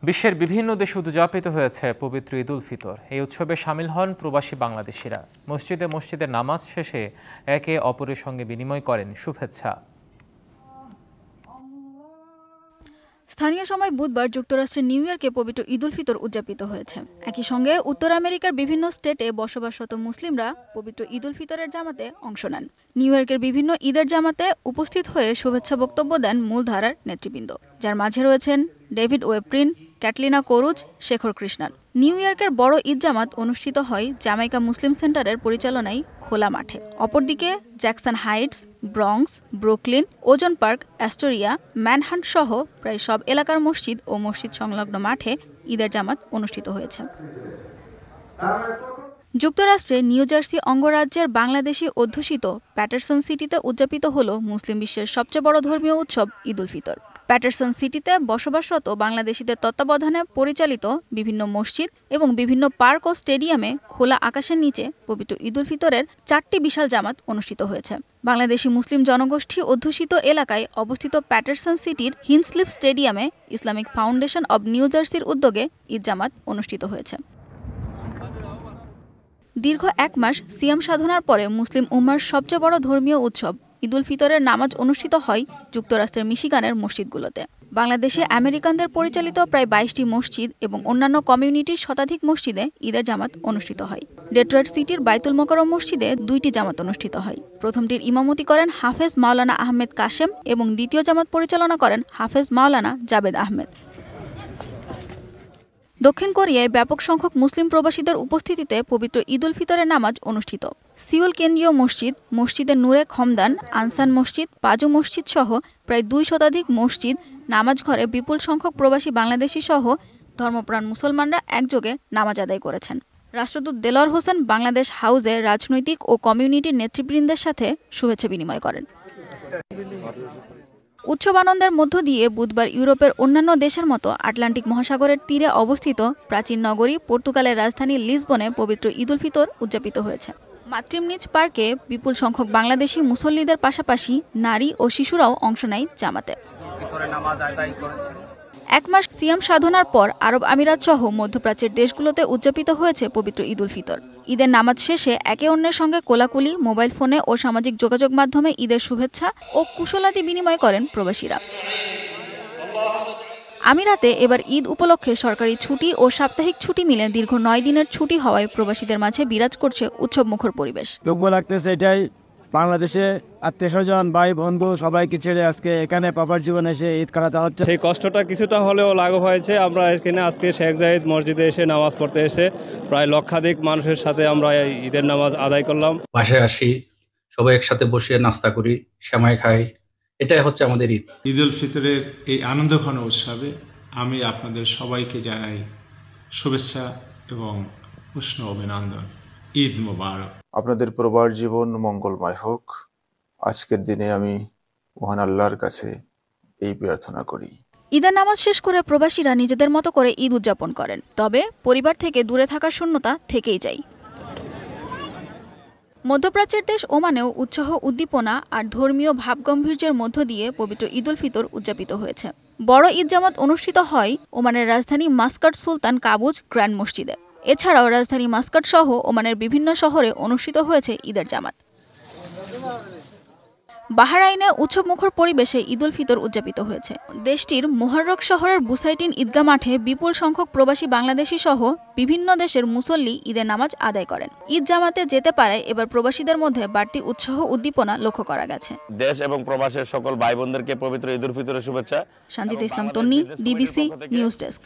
বিশ্বের বিভিন্ন দেশে উদযাপিত হয়েছে পবিত্র ঈদ উল ফিতর। এই উৎসবে শামিল হন প্রবাসী বাংলাদেশিরা। মসজিদে মসজিদে নামাজ শেষে একে অপরের সঙ্গে বিনিময় করেন শুভেচ্ছা। স্থানীয় সময় বুধবার যুক্তরাষ্ট্রের নিউ ইয়র্কে পবিত্র ঈদ উল ফিতর উদযাপিত হয়েছে। একই সঙ্গে উত্তর আমেরিকার বিভিন্ন স্টেটে বসবাসরত মুসলিমরা পবিত্র ঈদ উল ফিতরের জামাতে অংশ নেন। নিউ ইয়র্কের বিভিন্ন ঈদের জামাতে উপস্থিত হয়ে শুভেচ্ছা বক্তব্য দেন মূলধারার নেতৃবৃন্দ, যার মাঝে রয়েছেন David Weprin, Catalina Cruz, Shekhar Krishnan. New ইয়র্কের বড় ঈদ জামাত অনুষ্ঠিত হয় জামাইকা মুসলিম সেন্টারের পরিচালনায় খোলা মাঠে। অপরদিকে জ্যাকসন হাইটস, ব্রঙ্কস, ব্রুকলিন, ওজন পার্ক, অ্যাস্টোরিয়া, ম্যানহাটন সহ প্রায় সব এলাকার মসজিদ ও মসজিদ সংলগ্ন মাঠে ঈদের জামাত অনুষ্ঠিত হয়েছে। যুক্তরাষ্ট্রে নিউ জার্সি অঙ্গরাজ্যের বাংলাদেশি অধ্যুষিত প্যাটারসন সিটিতে উদযাপিত হল মুসলিম বিশ্বের সবচেয়ে বড় ধর্মীয় উৎসব ঈদ উল ফিতর। প্যাটারসন সিটিতে বসবাসরত বাংলাদেশিদের তত্ত্বাবধানে পরিচালিত বিভিন্ন মসজিদ এবং বিভিন্ন পার্ক ও স্টেডিয়ামে খোলা আকাশের নিচে পবিত্র ঈদ উল ফিতরের 4টি বিশাল জামাত অনুষ্ঠিত হয়েছে। বাংলাদেশি মুসলিম জনগোষ্ঠী অধ্যুষিত এলাকায় অবস্থিত প্যাটারসন সিটির হিনস্লিফ স্টেডিয়ামে ইসলামিক ফাউন্ডেশন অব নিউ জার্সির উদ্যোগে ঈদ জামাত অনুষ্ঠিত হয়েছে। দীর্ঘ 1 মাস সিয়াম সাধনার পরে মুসলিম উম্মার সবচেয়ে বড় ধর্মীয় উৎসব ঈদ উল ফিতরের নামাজ অনুষ্ঠিত হয় যুক্তরাষ্ট্রের মিশিগানের মসজিদগুলোতে। বাংলাদেশে আমেরিকানদের পরিচালিত প্রায় 22টি মসজিদ এবং অন্যান্য কমিউনিটির শতাধিক মসজিদে ঈদের জামাত অনুষ্ঠিত হয়। ডেট্রয়েট সিটির বাইতুল মোকাররম মসজিদে 2টি জামাত অনুষ্ঠিত হয়। প্রথমটির ইমামতি করেন হাফেজ মাওলানা আহমেদ কাশেম এবং দ্বিতীয় জামাত পরিচালনা করেন হাফেজ মাওলানা জাবেদ আহমেদ। দক্ষিণ কোরিয়ায় ব্যাপক সংখ্যক মুসলিম প্রবাসীদের উপস্থিতিতে পবিত্র ঈদ উল ফিতরের নামাজ অনুষ্ঠিত। সিউল কেন্দ্রীয় মসজিদ, মসজিদে নূরে খমদান, আনসান মসজিদ, পাজু মসজিদ সহ প্রায় 2 শতাধিক মসজিদ, নামাজ ঘরে বিপুল সংখ্যক প্রবাসী বাংলাদেশি সহ ধর্মপ্রাণ মুসলমানরা একযোগে নামাজ আদায় করেছেন। রাষ্ট্রদূত দেলোয়ার হোসেন বাংলাদেশ হাউসে রাজনৈতিক ও কমিউনিটির নেতৃবৃন্দের সাথে শুভেচ্ছা বিনিময় করেন। উৎসব আনন্দের মধ্য দিয়ে বুধবার ইউরোপের অন্যান্য দেশের মতো আটলান্টিক মহাসাগরের তীরে অবস্থিত প্রাচীন নগরী পর্তুগালের রাজধানী লিসবনে পবিত্র ঈদ উল ফিতর উদযাপিত হয়েছে। মাতৃমনিজ পার্কে বিপুল সংখ্যক বাংলাদেশি মুসল্লিদের পাশাপাশি নারী ও শিশুরাও অংশ নেয় জামাতে। 1 মাস সিয়াম সাধনার পর আরব আমিরাত সহ মধ্যপ্রাচ্যের দেশগুলোতে উদযাপিত হয়েছে পবিত্র ঈদ উল ফিতর। ঈদের নামাজ শেষে একে অন্যের সঙ্গে কোলাকুলি, মোবাইল ফোনে ও সামাজিক যোগাযোগ মাধ্যমে ঈদের শুভেচ্ছা ও কুশলাদি বিনিময় করেন প্রবাসীরা। আমিরাতে এবার ঈদ উপলক্ষে সরকারি ছুটি ও সাপ্তাহিক ছুটি মিলে দীর্ঘ 9 দিনের ছুটি হওয়ায় প্রবাসীদের মাঝে বিরাজ করছে উৎসবমুখর পরিবেশ। যোগ্য লাগতেছে এটাই, বাংলাদেশে আত্মীয়স্বজন ভাই বন্ধু সবাইকে ছেড়ে আজকে এখানে পাপার জীবনে এসে ঈদ কাটাতে হচ্ছে। সেই কষ্টটা কিছুটা হলেও লাঘব হয়েছে। আমরা এখানে আজকে শেখ জাহিদ মসজিদে এসে নামাজ পড়তে এসে প্রায় লক্ষাধিক মানুষের সাথে আমরা ঈদের নামাজ আদায় করলাম। বাসায় আসি, সবাই একসাথে বসে নাস্তা করি, সেমাই খাই, এটাই হচ্ছে আমাদের ঈদ। ঈদ উল ফিতরের এই আনন্দঘন উৎসবে আমি আপনাদের সবাইকে জানাই শুভেচ্ছা এবং উষ্ণ অভিনন্দন। ঈদ মোবারক। আপনাদের প্রবার জীবন মঙ্গলময় হোক। আজকের দিনে আমি মহান আল্লাহর কাছে এই প্রার্থনা করি। ঈদের নামাজ শেষ করে প্রবাসীরা নিজেদের মতো করে ঈদ উদযাপন করেন, তবে পরিবার থেকে দূরে থাকার শূন্যতা থেকেই যায়। মধ্যপ্রাচ্যের দেশ ওমানেও উৎসাহ উদ্দীপনা আর ধর্মীয় ভাবগম্ভীর্যের মধ্য দিয়ে পবিত্র ঈদ উল ফিতর উদযাপিত হয়েছে। বড় ঈদ জামাত অনুষ্ঠিত হয় ওমানের রাজধানী মাস্কাট সুলতান কাবুজ গ্র্যান্ড মসজিদে। এছাড়াও রাজধানী মাস্কাট সহ ওমানের বিভিন্ন শহরে অনুষ্ঠিত হয়েছে ঈদের জামাত। বাহরাইনে উৎসবমুখর পরিবেশে ঈদ উল ফিতর উদযাপিত হয়েছে। দেশটির মোহাররক শহরের বুসাইটিন ঈদগাহ মাঠে বিপুল সংখ্যক প্রবাসী বাংলাদেশি সহ বিভিন্ন দেশের মুসল্লি ঈদের নামাজ আদায় করেন। ঈদ জামাতে যেতে পারায় এবার প্রবাসীদের মধ্যে বাড়তি উৎসাহ উদ্দীপনা লক্ষ্য করা গেছে। দেশ এবং প্রবাসের সকল ভাই বোনদেরকে পবিত্র ঈদ উল ফিতরের শুভেচ্ছা। সঞ্জিতা ইসলাম তন্নি, ডিবিসি নিউজ ডেস্ক।